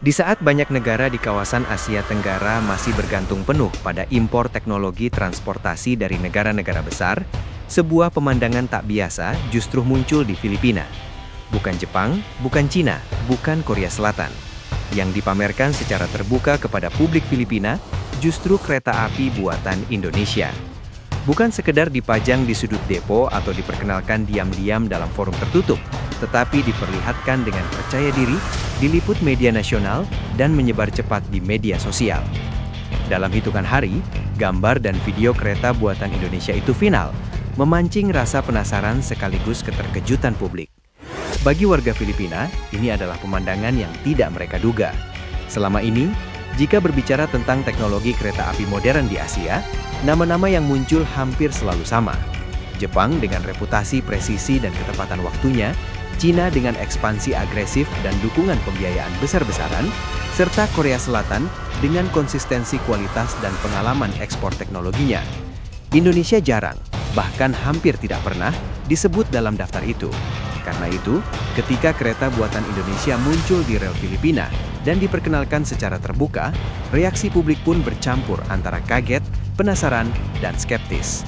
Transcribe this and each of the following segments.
Di saat banyak negara di kawasan Asia Tenggara masih bergantung penuh pada impor teknologi transportasi dari negara-negara besar, sebuah pemandangan tak biasa justru muncul di Filipina. Bukan Jepang, bukan Cina, bukan Korea Selatan. Yang dipamerkan secara terbuka kepada publik Filipina justru kereta api buatan Indonesia. Bukan sekedar dipajang di sudut depo atau diperkenalkan diam-diam dalam forum tertutup, tetapi diperlihatkan dengan percaya diri, diliput media nasional, dan menyebar cepat di media sosial. Dalam hitungan hari, gambar dan video kereta buatan Indonesia itu final, memancing rasa penasaran sekaligus keterkejutan publik. Bagi warga Filipina, ini adalah pemandangan yang tidak mereka duga. Selama ini, jika berbicara tentang teknologi kereta api modern di Asia, nama-nama yang muncul hampir selalu sama. Jepang dengan reputasi presisi dan ketepatan waktunya, Cina dengan ekspansi agresif dan dukungan pembiayaan besar-besaran, serta Korea Selatan dengan konsistensi kualitas dan pengalaman ekspor teknologinya. Indonesia jarang, bahkan hampir tidak pernah, disebut dalam daftar itu. Karena itu, ketika kereta buatan Indonesia muncul di rel Filipina dan diperkenalkan secara terbuka, reaksi publik pun bercampur antara kaget, penasaran, dan skeptis.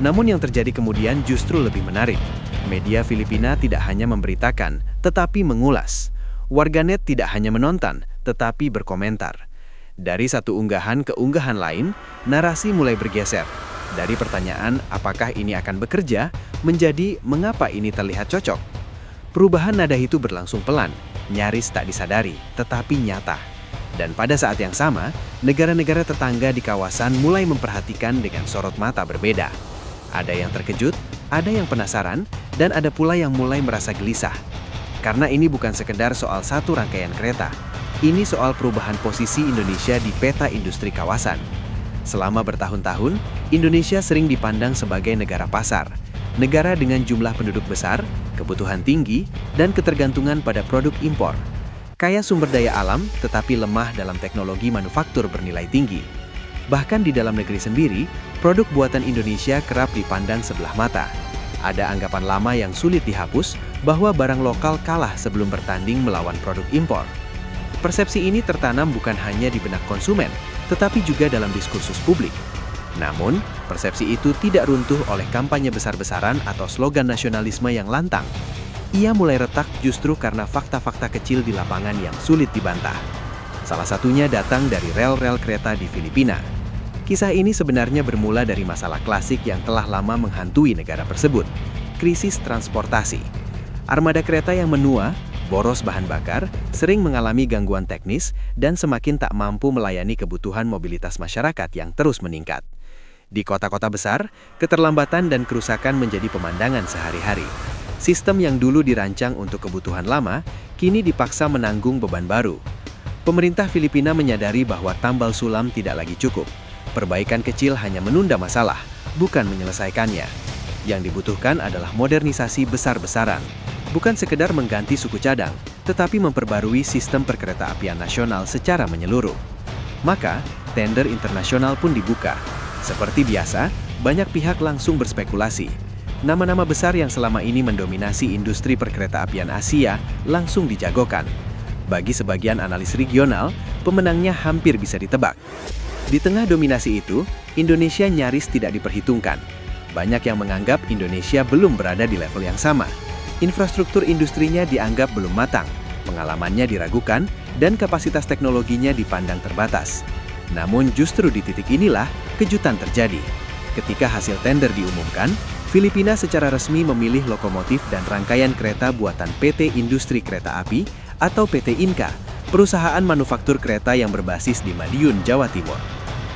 Namun yang terjadi kemudian justru lebih menarik. Media Filipina tidak hanya memberitakan, tetapi mengulas. Warganet tidak hanya menonton, tetapi berkomentar. Dari satu unggahan ke unggahan lain, narasi mulai bergeser. Dari pertanyaan apakah ini akan bekerja, menjadi mengapa ini terlihat cocok. Perubahan nada itu berlangsung pelan, nyaris tak disadari, tetapi nyata. Dan pada saat yang sama, negara-negara tetangga di kawasan mulai memperhatikan dengan sorot mata berbeda. Ada yang terkejut, ada yang penasaran, dan ada pula yang mulai merasa gelisah. Karena ini bukan sekedar soal satu rangkaian kereta, ini soal perubahan posisi Indonesia di peta industri kawasan. Selama bertahun-tahun, Indonesia sering dipandang sebagai negara pasar, negara dengan jumlah penduduk besar, kebutuhan tinggi, dan ketergantungan pada produk impor. Kaya sumber daya alam, tetapi lemah dalam teknologi manufaktur bernilai tinggi. Bahkan di dalam negeri sendiri, produk buatan Indonesia kerap dipandang sebelah mata. Ada anggapan lama yang sulit dihapus bahwa barang lokal kalah sebelum bertanding melawan produk impor. Persepsi ini tertanam bukan hanya di benak konsumen, tetapi juga dalam diskursus publik. Namun, persepsi itu tidak runtuh oleh kampanye besar-besaran atau slogan nasionalisme yang lantang. Ia mulai retak justru karena fakta-fakta kecil di lapangan yang sulit dibantah. Salah satunya datang dari rel-rel kereta di Filipina. Kisah ini sebenarnya bermula dari masalah klasik yang telah lama menghantui negara tersebut, krisis transportasi. Armada kereta yang menua, boros bahan bakar, sering mengalami gangguan teknis, dan semakin tak mampu melayani kebutuhan mobilitas masyarakat yang terus meningkat. Di kota-kota besar, keterlambatan dan kerusakan menjadi pemandangan sehari-hari. Sistem yang dulu dirancang untuk kebutuhan lama, kini dipaksa menanggung beban baru. Pemerintah Filipina menyadari bahwa tambal sulam tidak lagi cukup. Perbaikan kecil hanya menunda masalah, bukan menyelesaikannya. Yang dibutuhkan adalah modernisasi besar-besaran. Bukan sekedar mengganti suku cadang, tetapi memperbarui sistem perkeretaapian nasional secara menyeluruh. Maka, tender internasional pun dibuka. Seperti biasa, banyak pihak langsung berspekulasi. Nama-nama besar yang selama ini mendominasi industri perkeretaapian Asia langsung dijagokan. Bagi sebagian analis regional, pemenangnya hampir bisa ditebak. Di tengah dominasi itu, Indonesia nyaris tidak diperhitungkan. Banyak yang menganggap Indonesia belum berada di level yang sama. Infrastruktur industrinya dianggap belum matang, pengalamannya diragukan, dan kapasitas teknologinya dipandang terbatas. Namun justru di titik inilah kejutan terjadi. Ketika hasil tender diumumkan, Filipina secara resmi memilih lokomotif dan rangkaian kereta buatan PT Industri Kereta Api atau PT Inka, perusahaan manufaktur kereta yang berbasis di Madiun, Jawa Timur.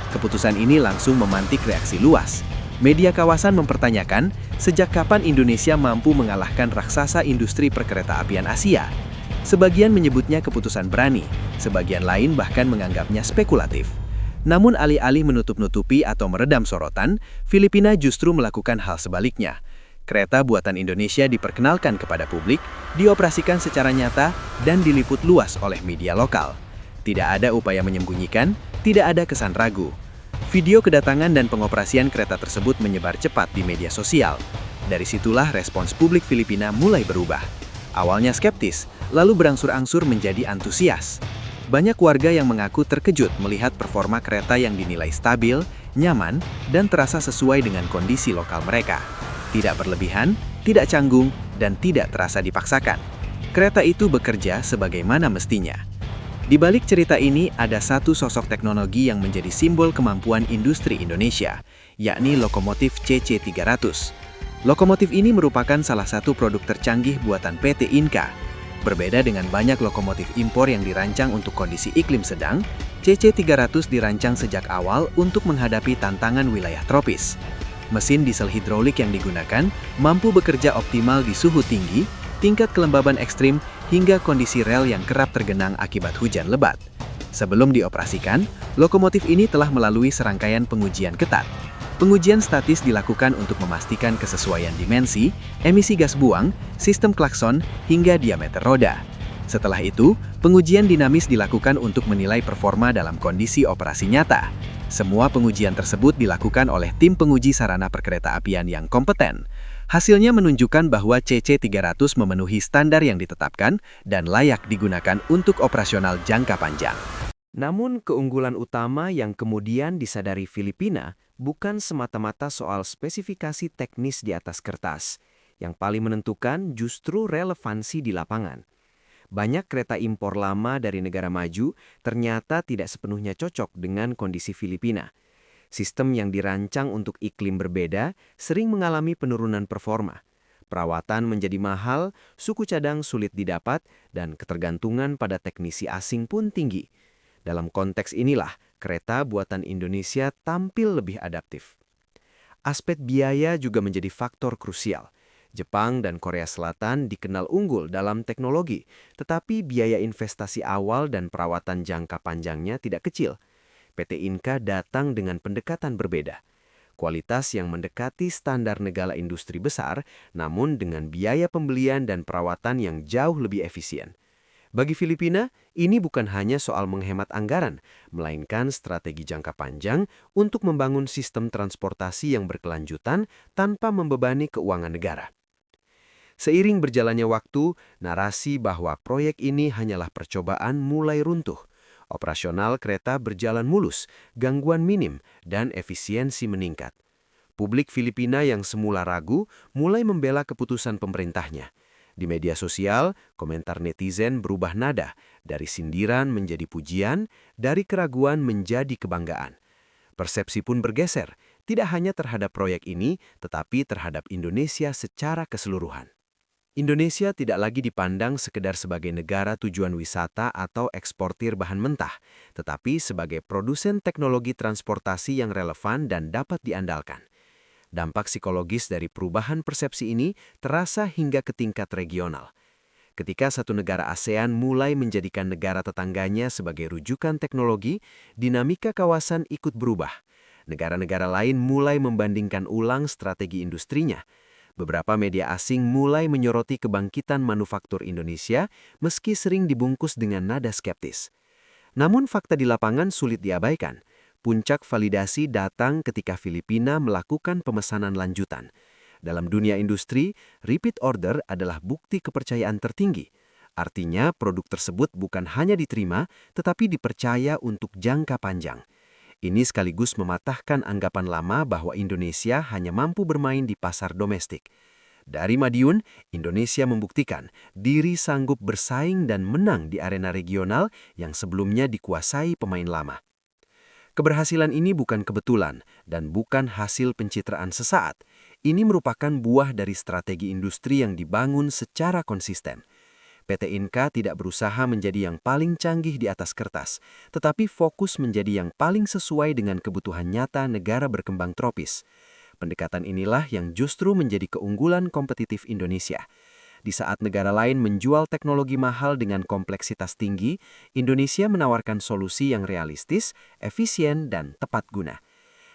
Keputusan ini langsung memantik reaksi luas. Media kawasan mempertanyakan, sejak kapan Indonesia mampu mengalahkan raksasa industri perkeretaapian Asia? Sebagian menyebutnya keputusan berani, sebagian lain bahkan menganggapnya spekulatif. Namun alih-alih menutup-nutupi atau meredam sorotan, Filipina justru melakukan hal sebaliknya. Kereta buatan Indonesia diperkenalkan kepada publik, dioperasikan secara nyata, dan diliput luas oleh media lokal. Tidak ada upaya menyembunyikan, tidak ada kesan ragu. Video kedatangan dan pengoperasian kereta tersebut menyebar cepat di media sosial. Dari situlah respons publik Filipina mulai berubah. Awalnya skeptis, lalu berangsur-angsur menjadi antusias. Banyak warga yang mengaku terkejut melihat performa kereta yang dinilai stabil, nyaman, dan terasa sesuai dengan kondisi lokal mereka. Tidak berlebihan, tidak canggung, dan tidak terasa dipaksakan. Kereta itu bekerja sebagaimana mestinya. Di balik cerita ini ada satu sosok teknologi yang menjadi simbol kemampuan industri Indonesia, yakni lokomotif CC300. Lokomotif ini merupakan salah satu produk tercanggih buatan PT Inka. Berbeda dengan banyak lokomotif impor yang dirancang untuk kondisi iklim sedang, CC300 dirancang sejak awal untuk menghadapi tantangan wilayah tropis. Mesin diesel hidrolik yang digunakan mampu bekerja optimal di suhu tinggi, tingkat kelembaban ekstrim, hingga kondisi rel yang kerap tergenang akibat hujan lebat. Sebelum dioperasikan, lokomotif ini telah melalui serangkaian pengujian ketat. Pengujian statis dilakukan untuk memastikan kesesuaian dimensi, emisi gas buang, sistem klakson, hingga diameter roda. Setelah itu, pengujian dinamis dilakukan untuk menilai performa dalam kondisi operasi nyata. Semua pengujian tersebut dilakukan oleh tim penguji sarana perkeretaapian yang kompeten. Hasilnya menunjukkan bahwa CC300 memenuhi standar yang ditetapkan dan layak digunakan untuk operasional jangka panjang. Namun keunggulan utama yang kemudian disadari Filipina bukan semata-mata soal spesifikasi teknis di atas kertas. Yang paling menentukan justru relevansi di lapangan. Banyak kereta impor lama dari negara maju ternyata tidak sepenuhnya cocok dengan kondisi Filipina. Sistem yang dirancang untuk iklim berbeda sering mengalami penurunan performa. Perawatan menjadi mahal, suku cadang sulit didapat, dan ketergantungan pada teknisi asing pun tinggi. Dalam konteks inilah, kereta buatan Indonesia tampil lebih adaptif. Aspek biaya juga menjadi faktor krusial. Jepang dan Korea Selatan dikenal unggul dalam teknologi, tetapi biaya investasi awal dan perawatan jangka panjangnya tidak kecil. PT Inka datang dengan pendekatan berbeda. Kualitas yang mendekati standar negara industri besar, namun dengan biaya pembelian dan perawatan yang jauh lebih efisien. Bagi Filipina, ini bukan hanya soal menghemat anggaran, melainkan strategi jangka panjang untuk membangun sistem transportasi yang berkelanjutan tanpa membebani keuangan negara. Seiring berjalannya waktu, narasi bahwa proyek ini hanyalah percobaan mulai runtuh. Operasional kereta berjalan mulus, gangguan minim, dan efisiensi meningkat. Publik Filipina yang semula ragu mulai membela keputusan pemerintahnya. Di media sosial, komentar netizen berubah nada, dari sindiran menjadi pujian, dari keraguan menjadi kebanggaan. Persepsi pun bergeser, tidak hanya terhadap proyek ini, tetapi terhadap Indonesia secara keseluruhan. Indonesia tidak lagi dipandang sekedar sebagai negara tujuan wisata atau eksportir bahan mentah, tetapi sebagai produsen teknologi transportasi yang relevan dan dapat diandalkan. Dampak psikologis dari perubahan persepsi ini terasa hingga ke tingkat regional. Ketika satu negara ASEAN mulai menjadikan negara tetangganya sebagai rujukan teknologi, dinamika kawasan ikut berubah. Negara-negara lain mulai membandingkan ulang strategi industrinya. Beberapa media asing mulai menyoroti kebangkitan manufaktur Indonesia meski sering dibungkus dengan nada skeptis. Namun fakta di lapangan sulit diabaikan. Puncak validasi datang ketika Filipina melakukan pemesanan lanjutan. Dalam dunia industri, repeat order adalah bukti kepercayaan tertinggi. Artinya produk tersebut bukan hanya diterima, tetapi dipercaya untuk jangka panjang. Ini sekaligus mematahkan anggapan lama bahwa Indonesia hanya mampu bermain di pasar domestik. Dari Madiun, Indonesia membuktikan diri sanggup bersaing dan menang di arena regional yang sebelumnya dikuasai pemain lama. Keberhasilan ini bukan kebetulan dan bukan hasil pencitraan sesaat. Ini merupakan buah dari strategi industri yang dibangun secara konsisten. PT Inka tidak berusaha menjadi yang paling canggih di atas kertas, tetapi fokus menjadi yang paling sesuai dengan kebutuhan nyata negara berkembang tropis. Pendekatan inilah yang justru menjadi keunggulan kompetitif Indonesia. Di saat negara lain menjual teknologi mahal dengan kompleksitas tinggi, Indonesia menawarkan solusi yang realistis, efisien, dan tepat guna.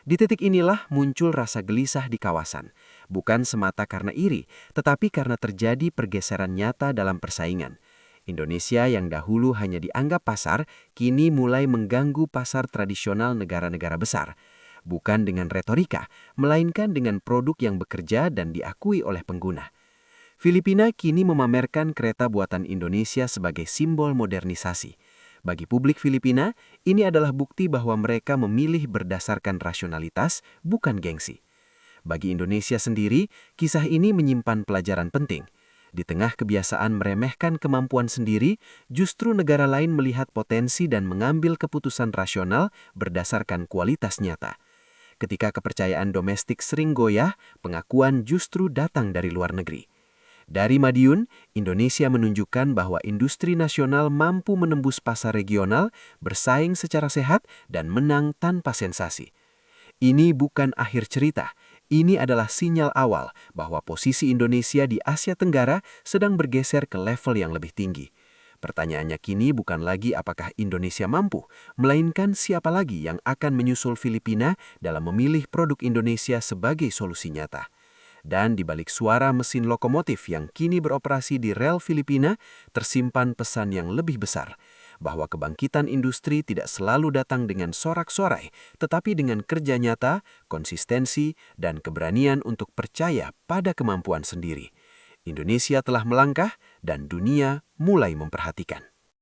Di titik inilah muncul rasa gelisah di kawasan, bukan semata karena iri, tetapi karena terjadi pergeseran nyata dalam persaingan. Indonesia yang dahulu hanya dianggap pasar, kini mulai mengganggu pasar tradisional negara-negara besar. Bukan dengan retorika, melainkan dengan produk yang bekerja dan diakui oleh pengguna. Filipina kini memamerkan kereta buatan Indonesia sebagai simbol modernisasi. Bagi publik Filipina, ini adalah bukti bahwa mereka memilih berdasarkan rasionalitas, bukan gengsi. Bagi Indonesia sendiri, kisah ini menyimpan pelajaran penting. Di tengah kebiasaan meremehkan kemampuan sendiri, justru negara lain melihat potensi dan mengambil keputusan rasional berdasarkan kualitas nyata. Ketika kepercayaan domestik sering goyah, pengakuan justru datang dari luar negeri. Dari Madiun, Indonesia menunjukkan bahwa industri nasional mampu menembus pasar regional, bersaing secara sehat, dan menang tanpa sensasi. Ini bukan akhir cerita. Ini adalah sinyal awal bahwa posisi Indonesia di Asia Tenggara sedang bergeser ke level yang lebih tinggi. Pertanyaannya kini bukan lagi apakah Indonesia mampu, melainkan siapa lagi yang akan menyusul Filipina dalam memilih produk Indonesia sebagai solusi nyata. Dan di balik suara mesin lokomotif yang kini beroperasi di rel Filipina, tersimpan pesan yang lebih besar, bahwa kebangkitan industri tidak selalu datang dengan sorak-sorai, tetapi dengan kerja nyata, konsistensi, dan keberanian untuk percaya pada kemampuan sendiri. Indonesia telah melangkah dan dunia mulai memperhatikan.